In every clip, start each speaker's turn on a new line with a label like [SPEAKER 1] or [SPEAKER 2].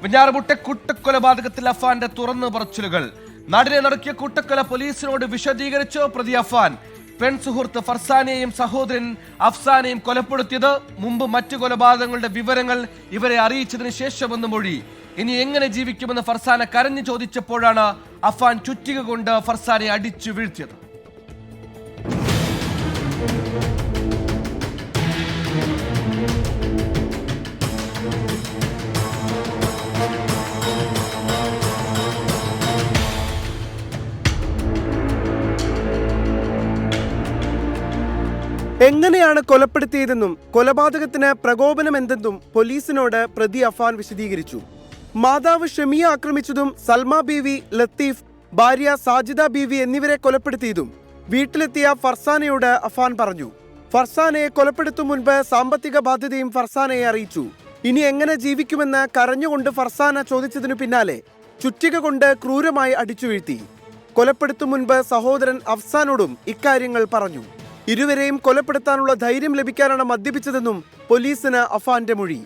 [SPEAKER 1] വെഞ്ഞാറമൂട്ടെ കൂട്ടക്കൊലപാതകത്തിൽ അഫാന്റെ തുറന്നു പറച്ചിലുകൾ. നാടിനെ നടുക്കിയ കൂട്ടക്കൊല പോലീസിനോട് വിശദീകരിച്ചു പ്രതി അഫാൻ. പെൺസുഹൃത്ത് ഫർസാനെയും സഹോദരൻ അഫ്സാനെയും കൊലപ്പെടുത്തിയത് മുമ്പ് മറ്റു കൊലപാതകങ്ങളുടെ വിവരങ്ങൾ ഇവരെ അറിയിച്ചതിന് ശേഷമെന്ന് മൊഴി. ഇനി എങ്ങനെ ജീവിക്കുമെന്ന് ഫർസാന കരഞ്ഞു ചോദിച്ചപ്പോഴാണ് അഫാൻ ചുറ്റിക കൊണ്ട് ഫർസാനെ അടിച്ചു വീഴ്ത്തിയത്.
[SPEAKER 2] എങ്ങനെയാണ് കൊലപ്പെടുത്തിയതെന്നും കൊലപാതകത്തിന് പ്രകോപനം എന്തെന്നും പോലീസിനോട് പ്രതി അഫാൻ വിശദീകരിച്ചു. മാതാവ് ഷമിയ ആക്രമിച്ചതും സൽമ ബീവി, ലത്തീഫ്, ഭാര്യ സാജിദ ബീവി എന്നിവരെ കൊലപ്പെടുത്തിയതും വീട്ടിലെത്തിയ ഫർസാനയോട് അഫാൻ പറഞ്ഞു. ഫർസാനയെ കൊലപ്പെടുത്തും മുൻപ് സാമ്പത്തിക ബാധ്യതയും ഫർസാനയെ അറിയിച്ചു. ഇനി എങ്ങനെ ജീവിക്കുമെന്ന് കരഞ്ഞുകൊണ്ട് ഫർസാന ചോദിച്ചതിനു പിന്നാലെ ചുറ്റിക കൊണ്ട് ക്രൂരമായി അടിച്ചു വീഴ്ത്തി. കൊലപ്പെടുത്തും മുൻപ് സഹോദരൻ അഫ്സാനോടും ഇക്കാര്യങ്ങൾ പറഞ്ഞു. ഇരുവരെയും കൊലപ്പെടുത്താനുള്ള ധൈര്യം ലഭിക്കാനാണ് മദ്യപിച്ചതെന്നും പോലീസിന് അഫാന്റെ മൊഴി.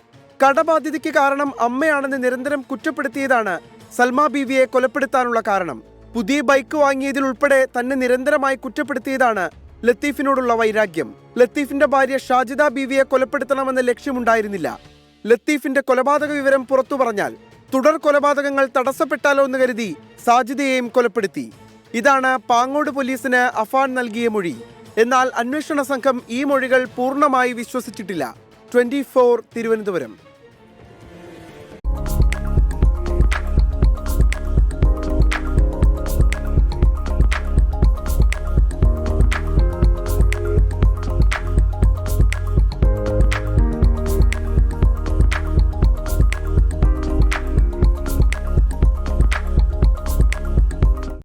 [SPEAKER 2] കടബാധ്യതയ്ക്ക് കാരണം അമ്മയാണെന്ന് നിരന്തരം കുറ്റപ്പെടുത്തിയതാണ് സൽമ ബീവിയെ കൊലപ്പെടുത്താനുള്ള കാരണം. പുതിയ ബൈക്ക് വാങ്ങിയതിൽ ഉൾപ്പെടെ തന്നെ നിരന്തരമായി കുറ്റപ്പെടുത്തിയതാണ് ലത്തീഫിനോടുള്ള വൈരാഗ്യം. ലത്തീഫിന്റെ ഭാര്യ ഷാജിദ ബീവിയെ കൊലപ്പെടുത്തണമെന്ന ലക്ഷ്യമുണ്ടായിരുന്നില്ല. ലത്തീഫിന്റെ കൊലപാതക വിവരം പുറത്തു പറഞ്ഞാൽ തുടർ കൊലപാതകങ്ങൾ തടസ്സപ്പെട്ടാലോ എന്ന് കരുതി സാജിദയെയും കൊലപ്പെടുത്തി. ഇതാണ് പാങ്ങോട് പോലീസിന് അഫാൻ നൽകിയ മൊഴി. എന്നാൽ അന്വേഷണ സംഘം ഈ മൊഴികൾ പൂർണ്ണമായി വിശ്വസിച്ചിട്ടില്ല. 24 തിരുവനന്തപുരം.